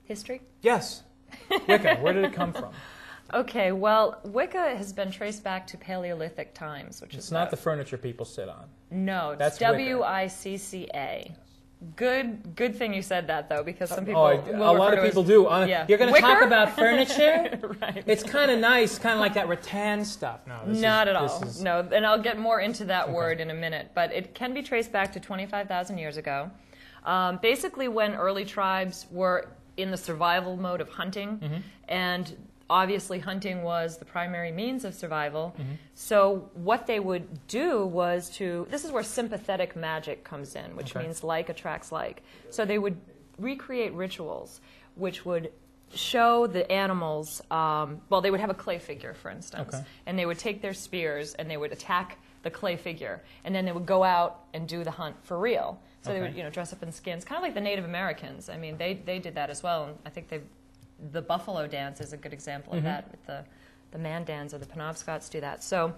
History? Yes. Wicca, where did it come from? Okay, well, Wicca has been traced back to Paleolithic times, which It's is not the furniture people sit on. No, it's That's Wicca. Good thing you said that, though, because some people a lot of people do. Yeah. You're going to talk about furniture? Right. It's kind of nice, kind of like that rattan stuff. No, not at all. No, and I'll get more into that word in a minute, but it can be traced back to 25,000 years ago. Basically, when early tribes were in the survival mode of hunting, and obviously hunting was the primary means of survival. So what they would do was this is where sympathetic magic comes in, which means like attracts like. So they would recreate rituals which would show the animals, well, they would have a clay figure, for instance, and they would take their spears and they would attack the clay figure, and then they would go out and do the hunt for real. So they would, dress up in skins, kind of like the Native Americans. I mean, they did that as well, and I think the buffalo dance is a good example of that. With the Mandans or the Penobscots do that. So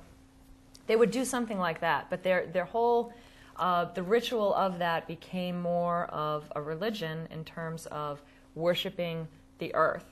they would do something like that. But their whole the ritual of that became more of a religion in terms of worshiping the earth.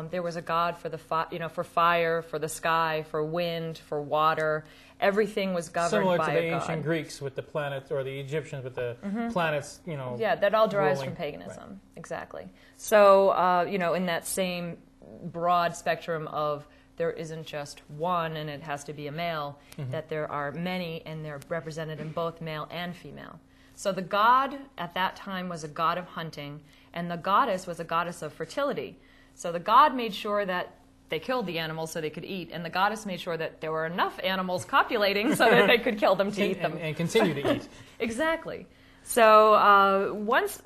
There was a god for for fire, for the sky, for wind, for water. Everything was governed by a god. Similar to the ancient Greeks with the planets, or the Egyptians with the planets, Yeah, that all derives from paganism. Right. Exactly. So, in that same broad spectrum of there isn't just one and it has to be a male, that there are many and they're represented in both male and female. So the god at that time was a god of hunting, and the goddess was a goddess of fertility. So the god made sure that they killed the animals so they could eat, and the goddess made sure that there were enough animals copulating so that they could kill them to eat them. And continue to eat. Exactly. So once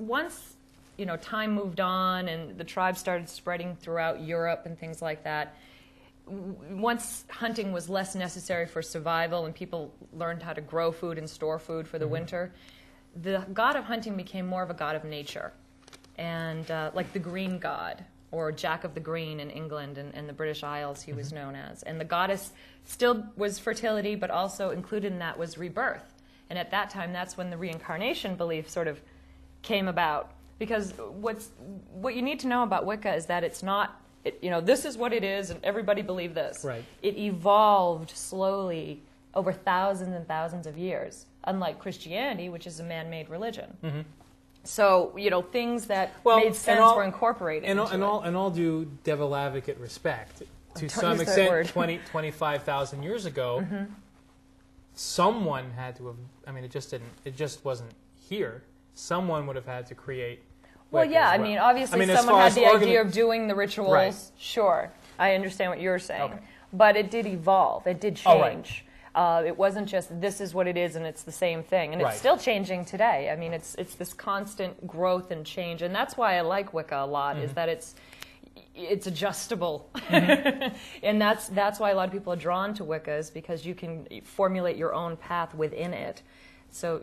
time moved on and the tribes started spreading throughout Europe and things like that, once hunting was less necessary for survival and people learned how to grow food and store food for the winter, the god of hunting became more of a god of nature, and like the green god, or Jack of the Green in England and the British Isles, he was known as. And the goddess still was fertility, but also included in that was rebirth. And at that time, that's when the reincarnation belief sort of came about. Because what you need to know about Wicca is that it's not, this is what it is, and everybody believed this. Right. It evolved slowly over thousands and thousands of years, unlike Christianity, which is a man-made religion. So, things that made sense were incorporated and into it. And all due devil advocate respect. To some extent, 25,000 years ago, someone had to have, it just wasn't here. Someone would have had to create Well, Wicca yeah, as well. Obviously someone had the idea of doing the rituals. Right. Sure, I understand what you're saying. Okay. But it did evolve. It did change. It wasn't just this is what it is and it's the same thing. And it's still changing today. I mean, it's this constant growth and change. And that's why I like Wicca a lot, is that it's adjustable. And that's why a lot of people are drawn to Wicca, is because you can formulate your own path within it. So,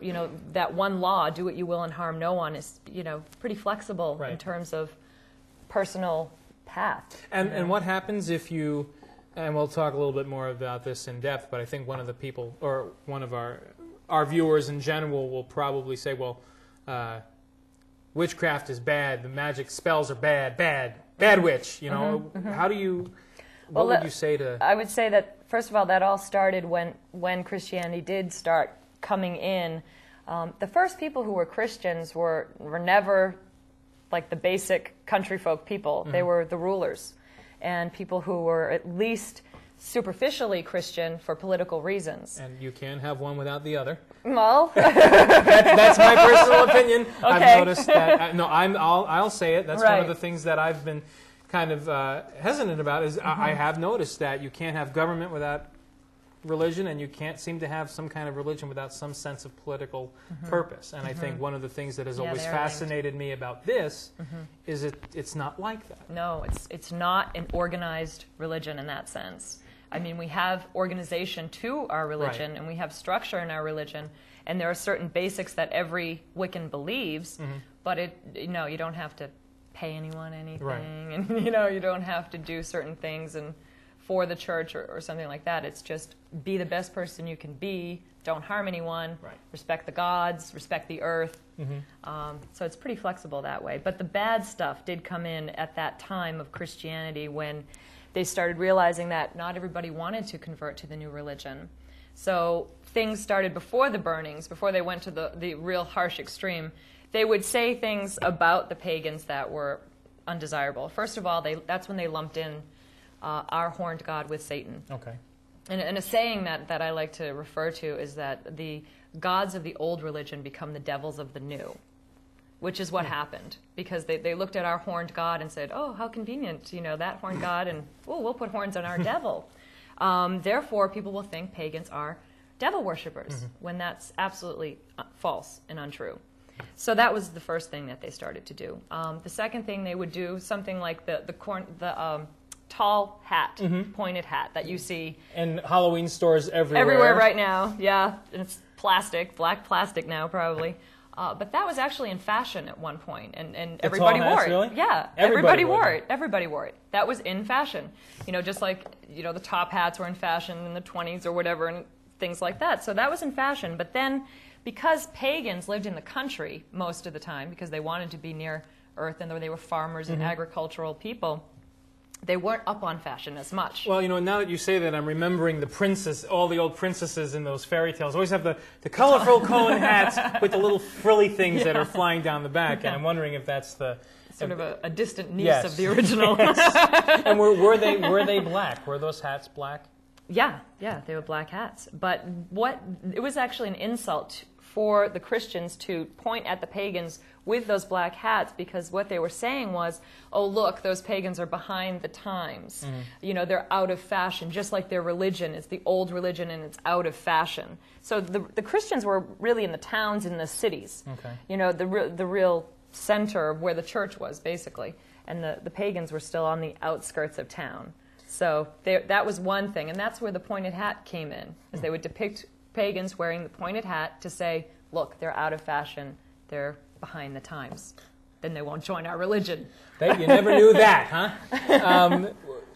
that one law, do what you will and harm no one, is, pretty flexible in terms of personal path. And what happens if you... And we'll talk a little bit more about this in depth, but I think one of the people, or one of our viewers in general, will probably say, well, witchcraft is bad, the magic spells are bad witch, How do you, what would you say to... I would say that, first of all, that all started when Christianity did start coming in. The first people who were Christians were never like the basic country folk people. They were the rulers. And people who were at least superficially Christian for political reasons. And you can't have one without the other. Well, that's my personal opinion. Okay. I've noticed that. I'll say it. That's one of the things that I've been kind of hesitant about. Is I have noticed that you can't have government without religion, and you can't seem to have some kind of religion without some sense of political purpose. And I think one of the things that has always fascinated me about this is it's not like that. No, it's not an organized religion in that sense. I mean, we have organization to our religion, and we have structure in our religion, and there are certain basics that every Wiccan believes, but you don't have to pay anyone anything, and you don't have to do certain things and for the church or something like that. It's just be the best person you can be. Don't harm anyone. Right. Respect the gods. Respect the earth. So it's pretty flexible that way. But the bad stuff did come in at that time of Christianity when they started realizing that not everybody wanted to convert to the new religion. So things started before the burnings, before they went to the real harsh extreme. They would say things about the pagans that were undesirable. First of all, that's when they lumped in our horned god with Satan. Okay. And a saying that I like to refer to is that the gods of the old religion become the devils of the new, which is what happened. Because they looked at our horned god and said, oh, how convenient, that horned god, and we'll put horns on our devil. Therefore, people will think pagans are devil worshippers, when that's absolutely false and untrue. So that was the first thing that they started to do. The second thing they would do, something like the tall hat, pointed hat that you see. And Halloween stores everywhere. Everywhere right now, yeah. And it's plastic, black plastic now probably. But that was actually in fashion at one point, and everybody wore it. Really? Yeah, everybody wore it. Everybody wore it. That was in fashion. Just like, the top hats were in fashion in the 20s or whatever, and things like that. So that was in fashion. But then, because pagans lived in the country most of the time, because they wanted to be near earth, and they were farmers and agricultural people, they weren't up on fashion as much. Well, now that you say that, I'm remembering all the old princesses in those fairy tales always have the colorful Cohen hats with the little frilly things that are flying down the back, and I'm wondering if that's the... Sort of a distant niece of the original. And were they black? Were those hats black? Yeah, they were black hats. But it was actually an insult for the Christians to point at the pagans with those black hats, because what they were saying was, oh, look, those pagans are behind the times. They're out of fashion, just like their religion is the old religion and it's out of fashion. So the Christians were really in the towns, in the cities. Okay. The real center of where the church was, basically. And the pagans were still on the outskirts of town. So that was one thing, and that's where the pointed hat came in, is they would depict pagans wearing the pointed hat to say, look, they're out of fashion, they're behind the times. Then they won't join our religion. You never knew that, huh?